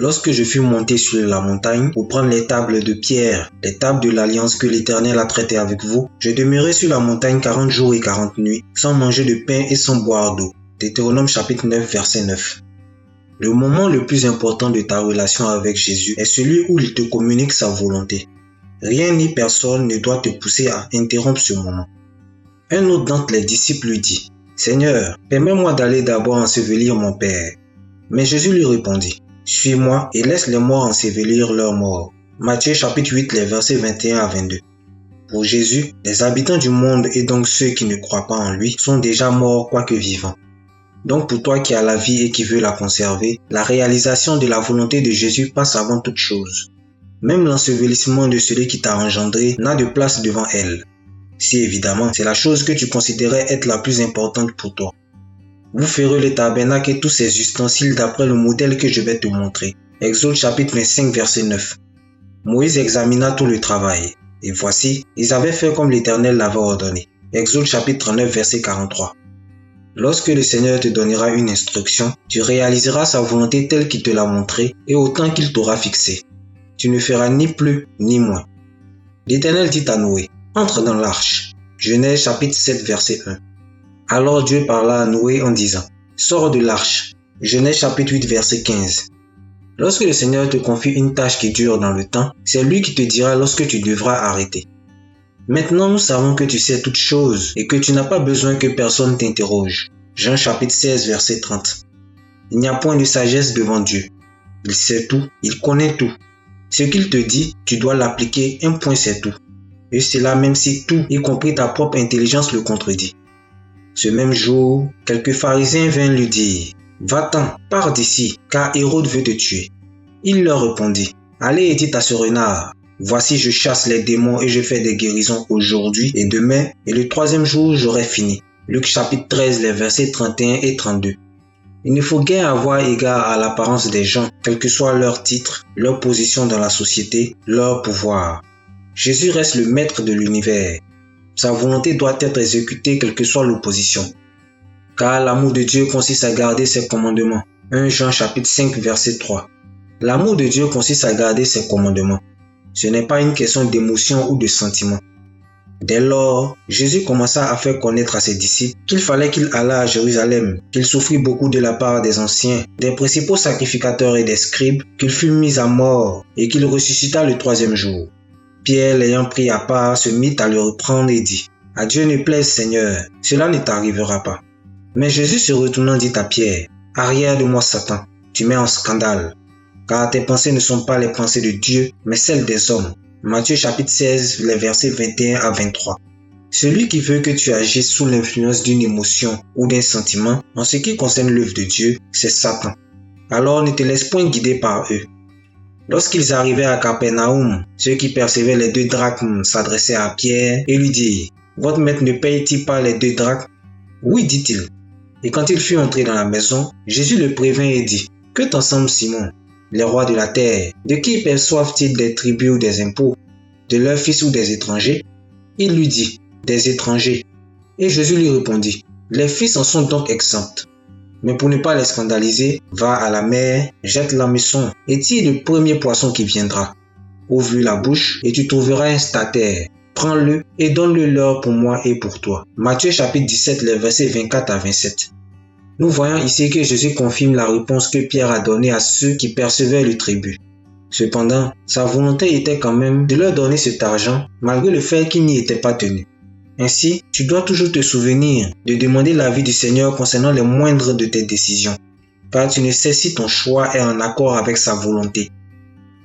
Lorsque je fus monté sur la montagne pour prendre les tables de pierre, les tables de l'alliance que l'Éternel a traitées avec vous, je demeurai sur la montagne 40 jours et 40 nuits, sans manger de pain et sans boire d'eau. Deutéronome chapitre 9, verset 9. Le moment le plus important de ta relation avec Jésus est celui où il te communique sa volonté. Rien ni personne ne doit te pousser à interrompre ce moment. Un autre d'entre les disciples lui dit, « Seigneur, permets-moi d'aller d'abord ensevelir mon Père. » Mais Jésus lui répondit, « Suis-moi et laisse les morts ensevelir leurs morts. » Matthieu chapitre 8, les versets 21 à 22. Pour Jésus, les habitants du monde et donc ceux qui ne croient pas en lui sont déjà morts quoique vivants. Donc pour toi qui as la vie et qui veux la conserver, la réalisation de la volonté de Jésus passe avant toute chose. Même l'ensevelissement de celui qui t'a engendré n'a de place devant elle. Si évidemment, c'est la chose que tu considérais être la plus importante pour toi. Vous ferez le tabernacle et tous ses ustensiles d'après le modèle que je vais te montrer. Exode chapitre 25 verset 9. Moïse examina tout le travail. Et voici, ils avaient fait comme l'Éternel l'avait ordonné. Exode chapitre 39 verset 43. Lorsque le Seigneur te donnera une instruction, tu réaliseras sa volonté telle qu'il te l'a montrée et autant qu'il t'aura fixé. Tu ne feras ni plus ni moins. L'Éternel dit à Noé, « Entre dans l'arche. » Genèse chapitre 7 verset 1. Alors Dieu parla à Noé en disant, « Sors de l'arche. » Genèse chapitre 8 verset 15. Lorsque le Seigneur te confie une tâche qui dure dans le temps, c'est lui qui te dira lorsque tu devras arrêter. Maintenant nous savons que tu sais toutes choses et que tu n'as pas besoin que personne t'interroge. Jean chapitre 16 verset 30. Il n'y a point de sagesse devant Dieu. Il sait tout, il connaît tout. Ce qu'il te dit, tu dois l'appliquer, un point c'est tout. Et cela même si tout, y compris ta propre intelligence, le contredit. Ce même jour, quelques pharisiens vinrent lui dire, « Va-t'en, pars d'ici, car Hérode veut te tuer. » Il leur répondit, « Allez et dites à ce renard, voici je chasse les démons et je fais des guérisons aujourd'hui et demain, et le troisième jour j'aurai fini. » Luc chapitre 13, les versets 31 et 32. Il ne faut guère avoir égard à l'apparence des gens, quel que soit leur titre, leur position dans la société, leur pouvoir. Jésus reste le maître de l'univers. Sa volonté doit être exécutée quelle que soit l'opposition. Car l'amour de Dieu consiste à garder ses commandements. 1 Jean chapitre 5 verset 3. L'amour de Dieu consiste à garder ses commandements. Ce n'est pas une question d'émotion ou de sentiment. Dès lors, Jésus commença à faire connaître à ses disciples qu'il fallait qu'il allât à Jérusalem, qu'il souffrit beaucoup de la part des anciens, des principaux sacrificateurs et des scribes, qu'il fut mis à mort et qu'il ressuscita le troisième jour. Pierre, l'ayant pris à part, se mit à le reprendre et dit, « À Dieu ne plaise, Seigneur, cela ne t'arrivera pas. » Mais Jésus se retournant dit à Pierre, « Arrière de moi, Satan, tu mets en scandale, car tes pensées ne sont pas les pensées de Dieu, mais celles des hommes. » Matthieu chapitre 16, les versets 21 à 23. Celui qui veut que tu agisses sous l'influence d'une émotion ou d'un sentiment, en ce qui concerne l'œuvre de Dieu, c'est Satan. Alors ne te laisse point guider par eux. Lorsqu'ils arrivaient à Capernaum, ceux qui percevaient les 2 drachmes s'adressaient à Pierre et lui dirent, « Votre maître ne paye-t-il pas les 2 drachmes ?» « Oui, dit-il. » Et quand il fut entré dans la maison, Jésus le prévint et dit, « Que t'en semble, Simon? Les rois de la terre, de qui perçoivent-ils des tributs ou des impôts? De leurs fils ou des étrangers? » Il lui dit, « Des étrangers. » Et Jésus lui répondit, « Les fils en sont donc exempts. Mais pour ne pas les scandaliser, va à la mer, jette l'hameçon et tire le premier poisson qui viendra. Ouvre la bouche et tu trouveras un statère. Prends-le et donne-le leur pour moi et pour toi. Matthieu chapitre 17, les versets 24 à 27. Nous voyons ici que Jésus confirme la réponse que Pierre a donnée à ceux qui percevaient le tribut. Cependant, sa volonté était quand même de leur donner cet argent, malgré le fait qu'ils n'y étaient pas tenus. Ainsi, tu dois toujours te souvenir de demander l'avis du Seigneur concernant les moindres de tes décisions, car tu ne sais si ton choix est en accord avec sa volonté.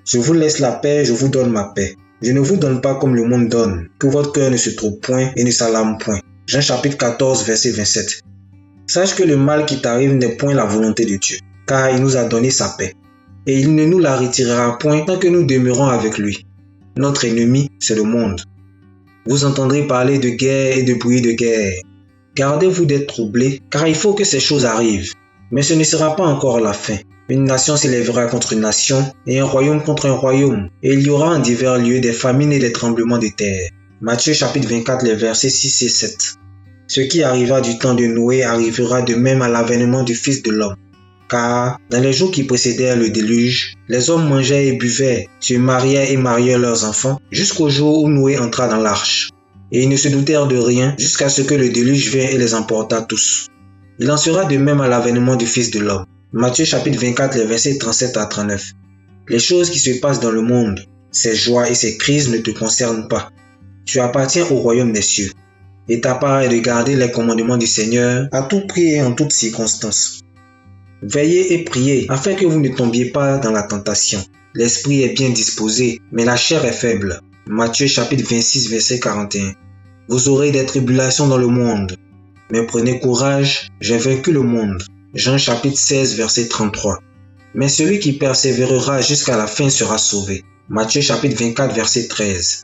Je vous laisse la paix, je vous donne ma paix. Je ne vous donne pas comme le monde donne, que votre cœur ne se trouble point et ne s'alarme point. Jean chapitre 14, verset 27. Sache que le mal qui t'arrive n'est point la volonté de Dieu, car il nous a donné sa paix. Et il ne nous la retirera point tant que nous demeurons avec lui. Notre ennemi, c'est le monde. Vous entendrez parler de guerre et de bruit de guerre. Gardez-vous d'être troublés, car il faut que ces choses arrivent. Mais ce ne sera pas encore la fin. Une nation s'élèvera contre une nation, et un royaume contre un royaume, et il y aura en divers lieux des famines et des tremblements de terre. Matthieu chapitre 24, les versets 6 et 7. Ce qui arriva du temps de Noé arrivera de même à l'avènement du Fils de l'homme. Car dans les jours qui précédèrent le déluge, les hommes mangeaient et buvaient, se mariaient et mariaient leurs enfants, jusqu'au jour où Noé entra dans l'arche. Et ils ne se doutèrent de rien jusqu'à ce que le déluge vînt et les emporta tous. Il en sera de même à l'avènement du Fils de l'homme. Matthieu chapitre 24, les versets 37 à 39. Les choses qui se passent dans le monde, ces joies et ces crises ne te concernent pas. Tu appartiens au royaume des cieux. Et ta part est de garder les commandements du Seigneur à tout prix et en toutes circonstances. Veillez et priez afin que vous ne tombiez pas dans la tentation. L'esprit est bien disposé, mais la chair est faible. Matthieu chapitre 26, verset 41. Vous aurez des tribulations dans le monde, mais prenez courage, j'ai vaincu le monde. Jean chapitre 16, verset 33. Mais celui qui persévérera jusqu'à la fin sera sauvé. Matthieu chapitre 24, verset 13.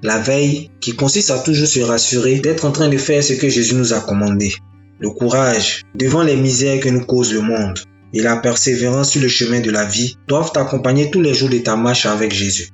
La veille, qui consiste à toujours se rassurer d'être en train de faire ce que Jésus nous a commandé. Le courage devant les misères que nous cause le monde et la persévérance sur le chemin de la vie doivent t'accompagner tous les jours de ta marche avec Jésus.